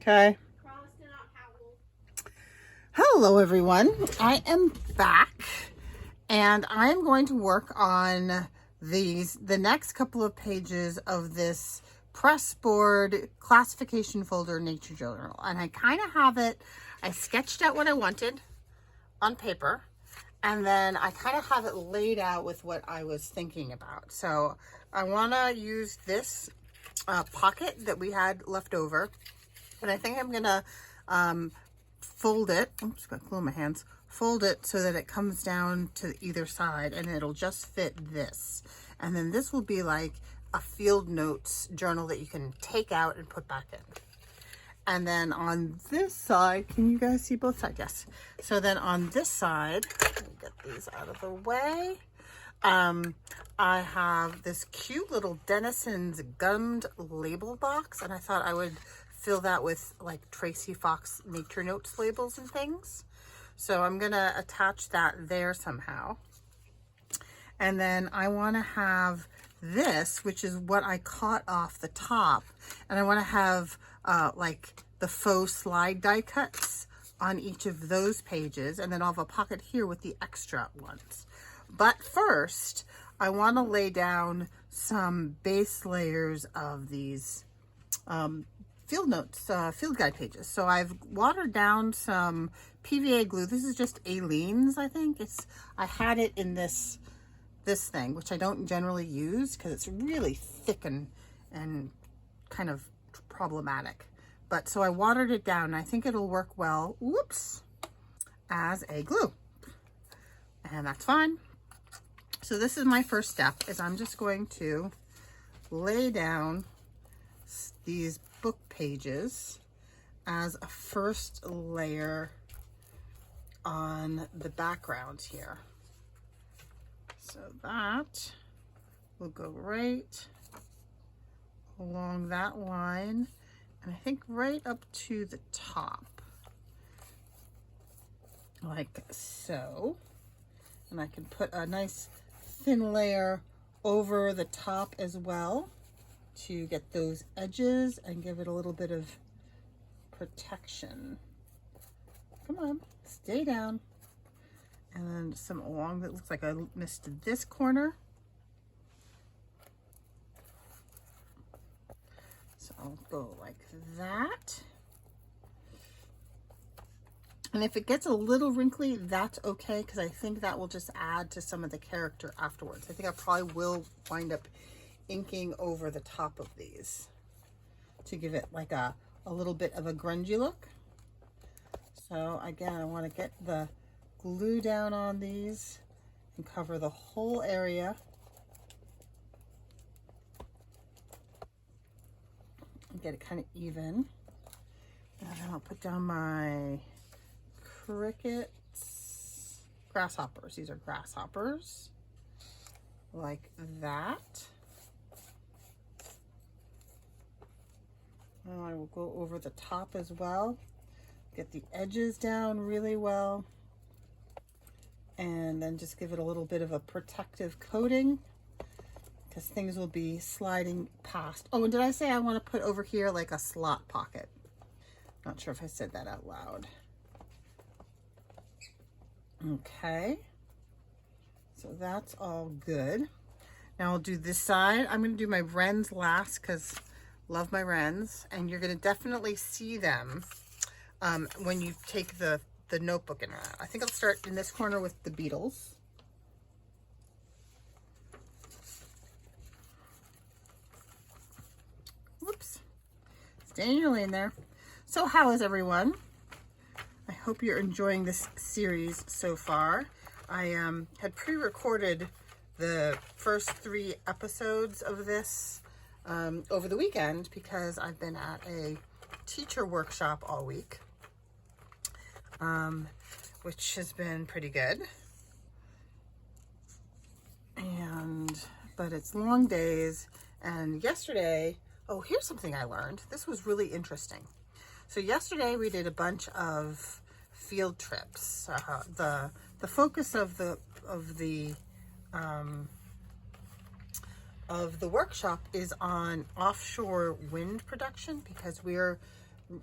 Okay. Hello everyone. I am back and I'm going to work on the next couple of pages of this Pressboard classification folder nature journal. And I kind of have it, I sketched out what I wanted on paper, and then I kind of have it laid out with what I was thinking about. So I want to use this pocket that we had left over, and I think I'm gonna fold it. Oops, got glue in my hands. Fold it so that it comes down to either side, and it'll just fit this. And then this will be like a field notes journal that you can take out and put back in. And then on this side, can you guys see both sides? Yes. So then on this side, let me get these out of the way. I have this cute little Denison's gummed label box, and I thought I would fill that with like Tracy Fox Nature Notes labels and things. So I'm gonna attach that there somehow. And then I wanna have this, which is what I caught off the top. And I wanna have like the faux slide die cuts on each of those pages. And then I'll have a pocket here with the extra ones. But first, I want to lay down some base layers of these field notes, field guide pages. So I've watered down some PVA glue. This is just Aleene's, I think. I had it in this thing, which I don't generally use because it's really thick and kind of problematic. But so I watered it down, and I think it'll work well, whoops, as a glue. And that's fine. So this is my first step, is I'm just going to lay down these book pages as a first layer on the background here. So that will go right along that line, and I think right up to the top, like so. And I can put a nice thin layer over the top as well to get those edges and give it a little bit of protection. Come on, stay down. And then some along that looks like I missed this corner. So I'll go like that. And if it gets a little wrinkly, that's okay, because I think that will just add to some of the character afterwards. I think I probably will wind up inking over the top of these to give it like a little bit of a grungy look. So again, I want to get the glue down on these and cover the whole area. And get it kind of even. And then I'll put down my crickets, grasshoppers. These are grasshoppers, like that. And I will go over the top as well, get the edges down really well, and then just give it a little bit of a protective coating, because things will be sliding past. Oh, and did I say I want to put over here like a slot pocket? Not sure if I said that out loud. Okay, so that's all good. Now I'll do this side. I'm going to do my wrens last because love my wrens, and you're going to definitely see them when you take the notebook in. I think I'll start in this corner with the beetles. Whoops, staying your lane there. So how is everyone? I hope you're enjoying this series so far. I had pre-recorded the first 3 episodes of this over the weekend because I've been at a teacher workshop all week, which has been pretty good. But it's long days, and yesterday, oh, here's something I learned. This was really interesting. So yesterday we did a bunch of field trips. The focus of the workshop is on offshore wind production, because we're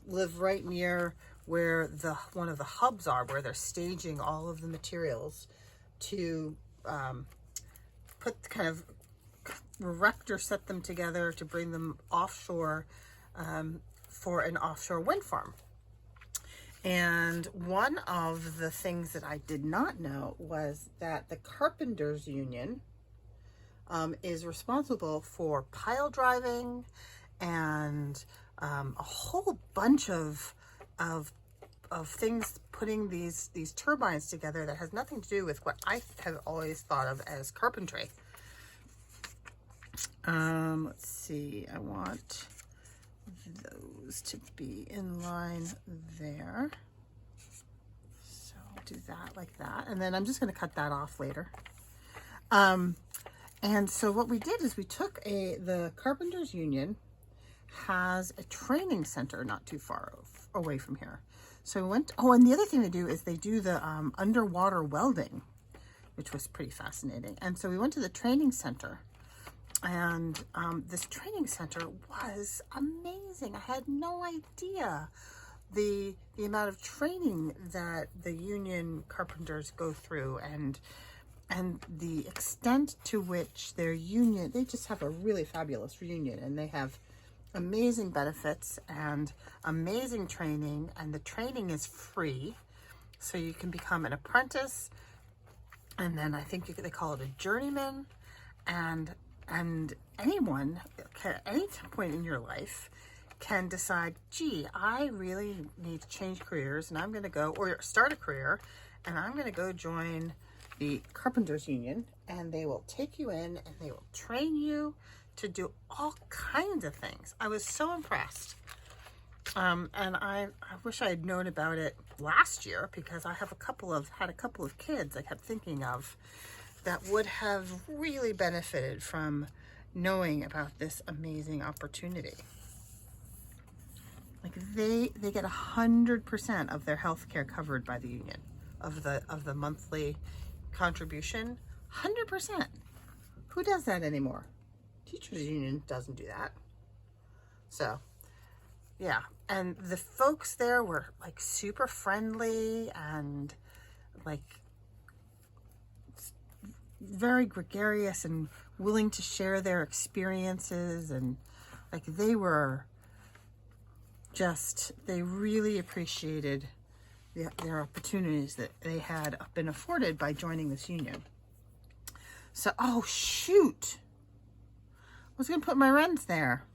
live right near where one of the hubs are, where they're staging all of the materials to erect or set them together to bring them offshore for an offshore wind farm. And one of the things that I did not know was that the Carpenters Union is responsible for pile driving and a whole bunch of things, putting these turbines together that has nothing to do with what I have always thought of as carpentry. Let's see, I want those to be in line there. So I'll do that like that. And then I'm just going to cut that off later. And so what we did is we took the Carpenters Union has a training center not too far away from here. So we went, and the other thing they do is they do the underwater welding, which was pretty fascinating. And so we went to the training center. And this training center was amazing. I had no idea the amount of training that the union carpenters go through, and the extent to which their union, they just have a really fabulous union, and they have amazing benefits and amazing training, and the training is free. So you can become an apprentice, and then I think they call it a journeyman, and anyone at any point in your life can decide, gee, I really need to change careers, and I'm going to go, or start a career, and I'm going to go join the Carpenters Union, and they will take you in and they will train you to do all kinds of things. I was so impressed. And I wish I had known about it last year, because I have had a couple of kids I kept thinking of that would have really benefited from knowing about this amazing opportunity. Like they get 100% of their health care covered by the union, of the monthly contribution. 100%. Who does that anymore? Teachers Union doesn't do that. So yeah, and the folks there were like super friendly and like very gregarious and willing to share their experiences, and like they really appreciated their opportunities that they had been afforded by joining this union. So, oh shoot, I was gonna put my wrens there.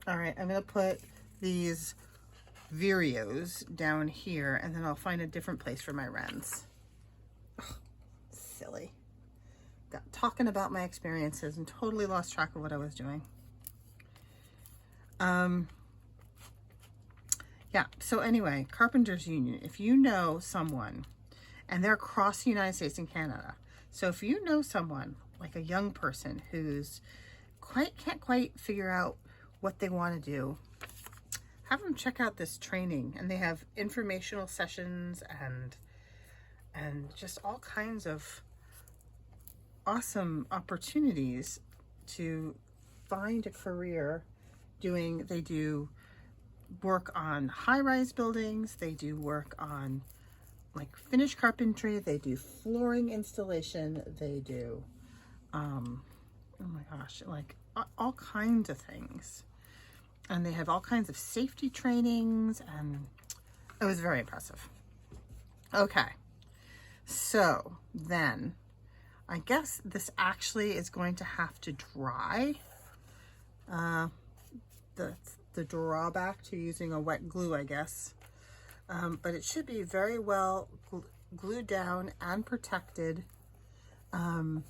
All right, I'm gonna put these vireos down here, and then I'll find a different place for my wrens. Silly. Got talking about my experiences and totally lost track of what I was doing. Yeah, so anyway, Carpenters Union, if you know someone, and they're across the United States and Canada, so if you know someone, like a young person who's can't quite figure out what they want to do, have them check out this training. And they have informational sessions and just all kinds of awesome opportunities to find a career doing. They do work on high-rise buildings, they do work on like finished carpentry, they do flooring installation, they do oh my gosh, like all kinds of things. And they have all kinds of safety trainings, and it was very impressive. Okay, so then I guess this actually is going to have to dry. The drawback to using a wet glue, I guess. But it should be very well glued down and protected. And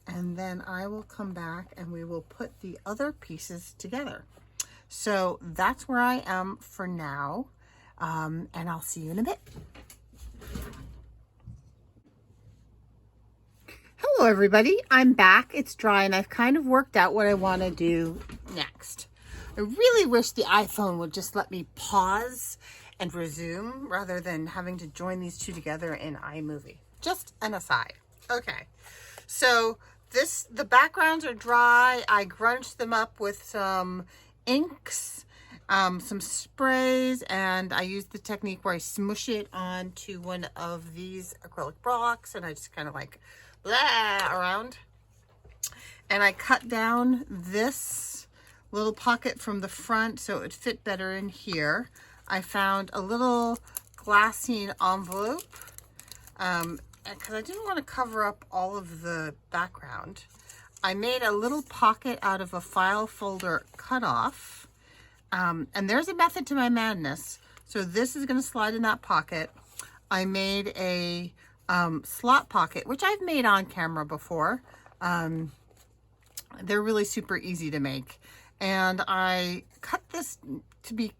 then I will come back and we will put the other pieces together. So that's where I am for now. And I'll see you in a bit. Hello everybody, I'm back. It's dry and I've kind of worked out what I want to do next. I really wish the iPhone would just let me pause and resume rather than having to join these two together in iMovie. Just an aside. Okay, so the backgrounds are dry. I grunged them up with some inks some sprays, and I use the technique where I smush it onto one of these acrylic blocks and I just kind of like blah around. And I cut down this little pocket from the front so it would fit better in here. I found a little glassine envelope because I didn't want to cover up all of the background. I made a little pocket out of a file folder cutoff. And there's a method to my madness. So this is going to slide in that pocket. I made a slot pocket, which I've made on camera before. They're really super easy to make. And I cut this to be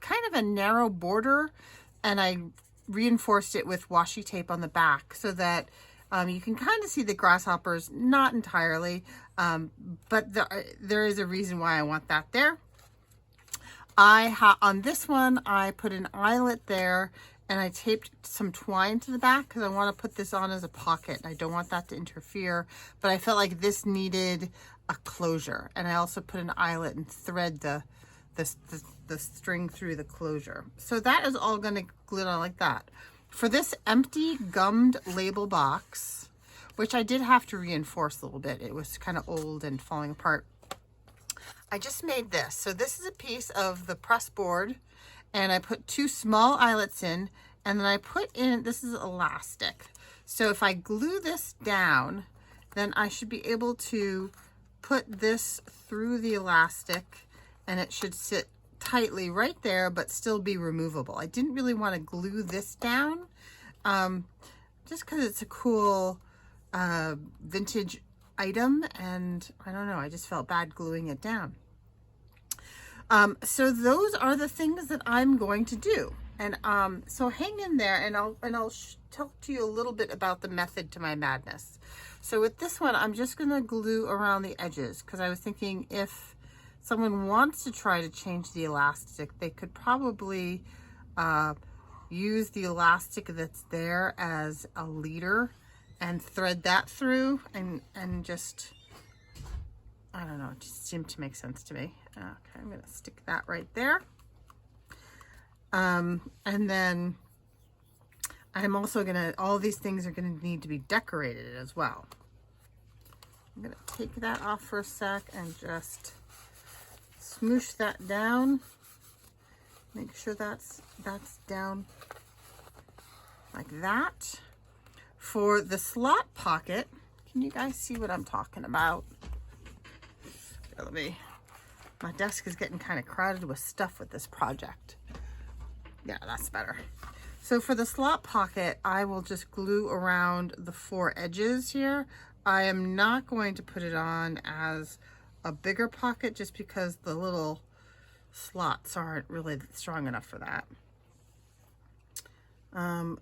kind of a narrow border, and I reinforced it with washi tape on the back so that you can kind of see the grasshoppers, not entirely, but there is a reason why I want that there. On this one, I put an eyelet there and I taped some twine to the back because I want to put this on as a pocket. I don't want that to interfere, but I felt like this needed a closure. And I also put an eyelet and thread the string through the closure. So that is all going to glue on like that. For this empty gummed label box, which I did have to reinforce a little bit. It was kind of old and falling apart. I just made this. So this is a piece of the Pressboard, and I put 2 small eyelets in, and then I put in, this is elastic. So if I glue this down, then I should be able to put this through the elastic and it should sit tightly right there, but still be removable. I didn't really want to glue this down, just because it's a cool vintage item, and I don't know, I just felt bad gluing it down. So those are the things that I'm going to do, and so hang in there, and I'll talk to you a little bit about the method to my madness. So with this one, I'm just going to glue around the edges because I was thinking if someone wants to try to change the elastic, they could probably use the elastic that's there as a leader and thread that through and just, I don't know, it just seemed to make sense to me. Okay, I'm going to stick that right there. And then I'm also going to, all these things are going to need to be decorated as well. I'm going to take that off for a sec and just smoosh that down. Make sure that's down like that. For the slot pocket, can you guys see what I'm talking about? My desk is getting kind of crowded with stuff with this project. Yeah, that's better. So for the slot pocket, I will just glue around the 4 edges here. I am not going to put it on as a bigger pocket just because the little slots aren't really strong enough for that.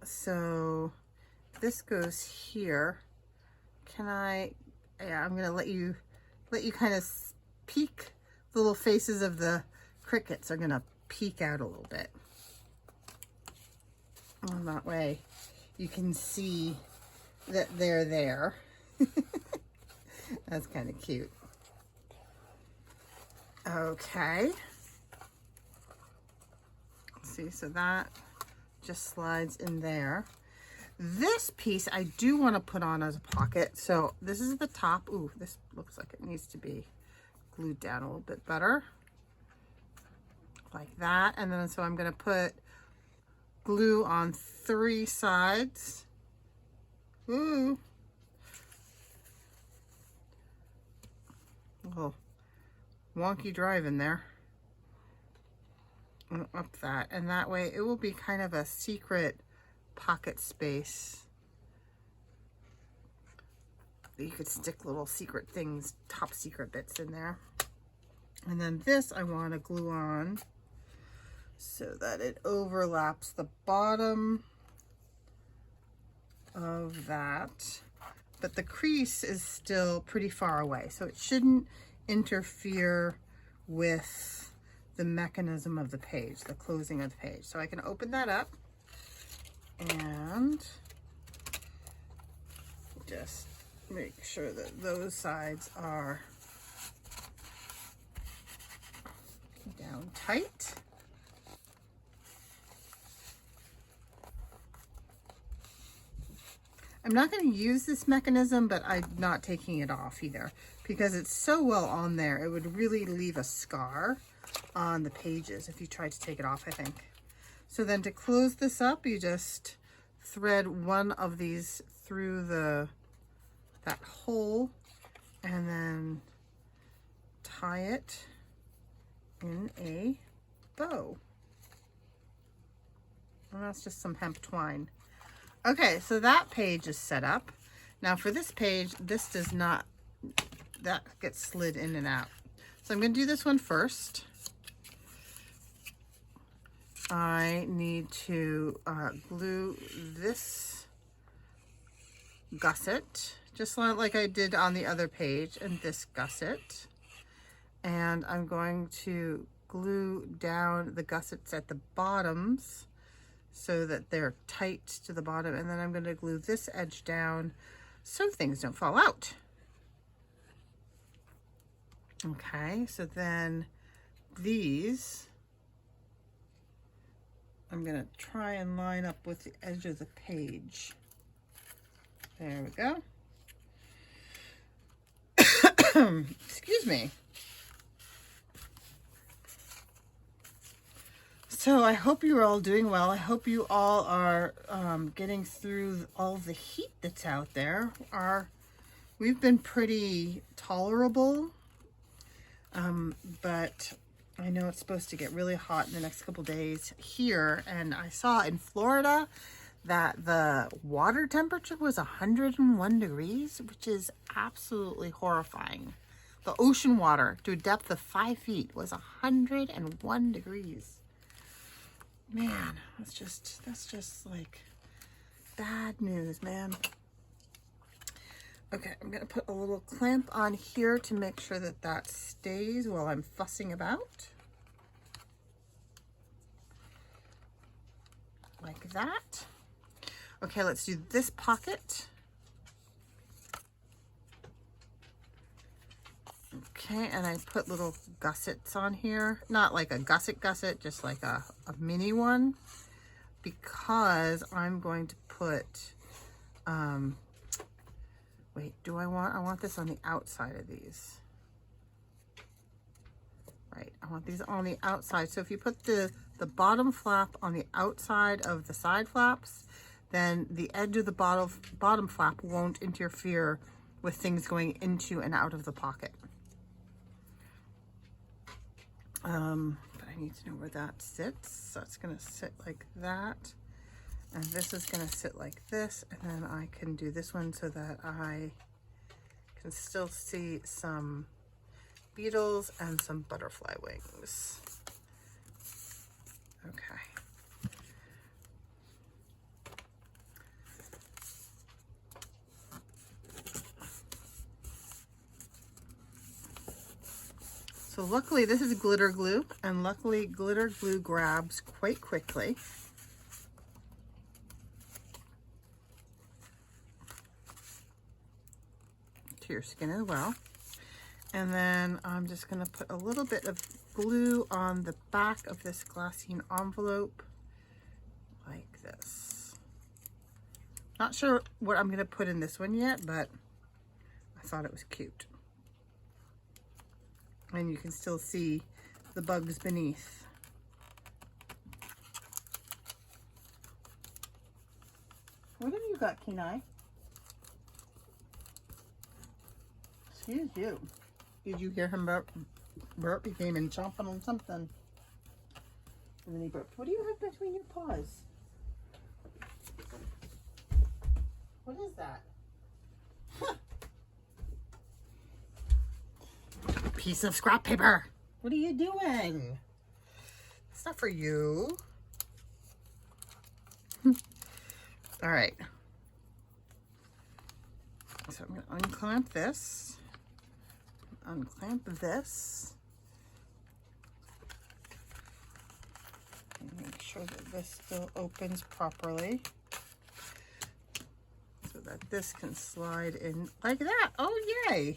So this goes here. Yeah, I'm gonna let you kind of peek. The little faces of the crickets are gonna peek out a little bit. And that way you can see that they're there. That's kind of cute. Okay. See, so that just slides in there. This piece I do want to put on as a pocket. So this is the top. Ooh, this looks like it needs to be glued down a little bit better. Like that. And then so I'm going to put glue on 3 sides. Ooh. A little wonky drive in there. Up that, and that way it will be kind of a secret pocket space. You could stick little secret things, top secret bits in there. And then this I want to glue on so that it overlaps the bottom of that. But the crease is still pretty far away, so it shouldn't interfere with the mechanism of the page, the closing of the page. So I can open that up and just make sure that those sides are down tight. I'm not going to use this mechanism, but I'm not taking it off either because it's so well on there. It would really leave a scar on the pages if you tried to take it off, I think. So then to close this up, you just thread one of these through that hole and then tie it in a bow. And that's just some hemp twine. Okay, so that page is set up. Now for this page, this does not, that gets slid in and out. So I'm going to do this one first. I need to glue this gusset, just like I did on the other page, and this gusset. And I'm going to glue down the gussets at the bottoms so that they're tight to the bottom, and then I'm going to glue this edge down so things don't fall out. Okay, so then these I'm going to try and line up with the edge of the page. There we go. Excuse me. So I hope you're all doing well. I hope you all are getting through all the heat that's out there. We've been pretty tolerable, but I know it's supposed to get really hot in the next couple days here. And I saw in Florida that the water temperature was 101 degrees, which is absolutely horrifying. The ocean water to a depth of 5 feet was 101 degrees. Man, that's just like bad news, man. Okay, I'm gonna put a little clamp on here to make sure that that stays while I'm fussing about. Like that. Okay, let's do this pocket. Okay, and I put little gussets on here. Not like a gusset, just like a mini one. Because I'm going to put, wait, I want this on the outside of these. Right, I want these on the outside. So if you put the bottom flap on the outside of the side flaps, then the edge of the bottom flap won't interfere with things going into and out of the pocket. But I need to know where that sits. So it's going to sit like that. And this is going to sit like this. And then I can do this one so that I can still see some beetles and some butterfly wings. Okay. So luckily this is glitter glue, and luckily glitter glue grabs quite quickly. To your skin as well. And then I'm just going to put a little bit of glue on the back of this glassine envelope like this. Not sure what I'm going to put in this one yet, but I thought it was cute. And you can still see the bugs beneath. What have you got, Kenai? Excuse you. Did you hear him burp? He came in chomping on something. And then he burped. What do you have between your paws? What is that? Piece of scrap paper. What are you doing? It's not for you. All right. So I'm going to unclamp this. Unclamp this. And make sure that this still opens properly. So that this can slide in like that. Oh, yay.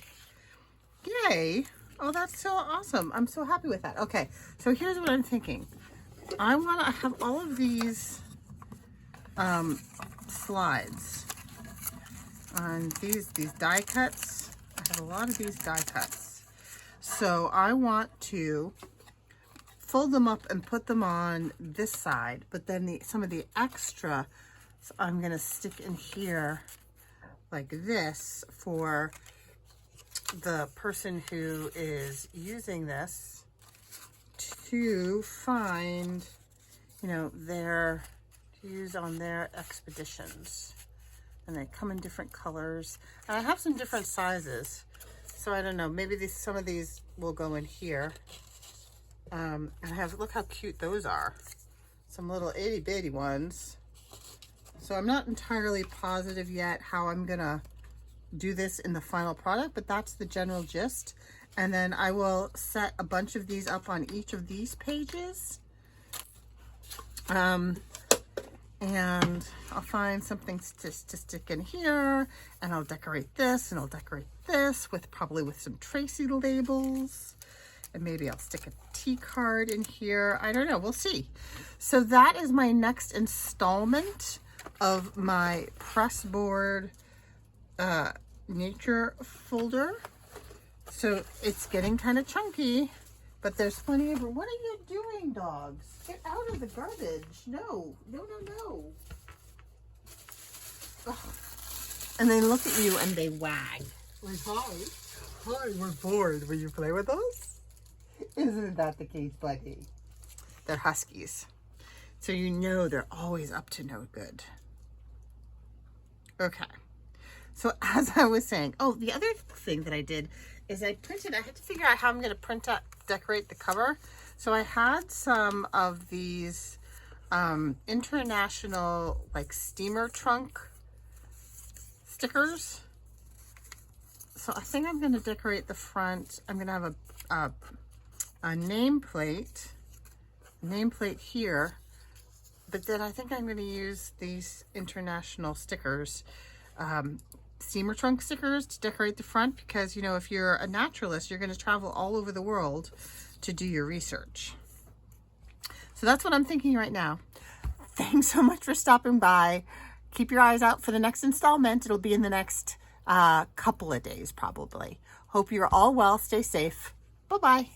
Yay. Oh, that's so awesome. I'm so happy with that. Okay, so here's what I'm thinking. I want to have all of these slides on these die cuts. I have a lot of these die cuts. So I want to fold them up and put them on this side, but then some of the extra, so I'm going to stick in here like this for the person who is using this to find, you know, to use on their expeditions. And they come in different colors. And I have some different sizes. So I don't know, maybe some of these will go in here. And I have, look how cute those are. Some little itty bitty ones. So I'm not entirely positive yet how I'm gonna do this in the final product, but that's the general gist. And then I will set a bunch of these up on each of these pages. And I'll find something to stick in here, and I'll decorate this, and I'll decorate this probably with some Tracy labels. And maybe I'll stick a T card in here. I don't know, we'll see. So that is my next installment of my Pressboard nature folder. So it's getting kind of chunky, but there's plenty of, what are you doing, dogs? Get out of the garbage. No, no, no, no. Ugh. And they look at you and they wag. Like, hi, we're bored. Will you play with us? Isn't that the case, buddy? They're huskies. So you know they're always up to no good. Okay. So as I was saying, oh, the other thing that I did is I had to figure out how I'm going to decorate the cover. So I had some of these international like steamer trunk stickers. So I think I'm going to decorate the front. I'm going to have a nameplate here, but then I think I'm going to use these international stickers, steamer trunk stickers, to decorate the front, because, you know, if you're a naturalist, you're going to travel all over the world to do your research. So that's what I'm thinking right now. Thanks so much for stopping by. Keep your eyes out for the next installment. It'll be in the next couple of days probably. Hope you're all well. Stay safe. Bye-bye.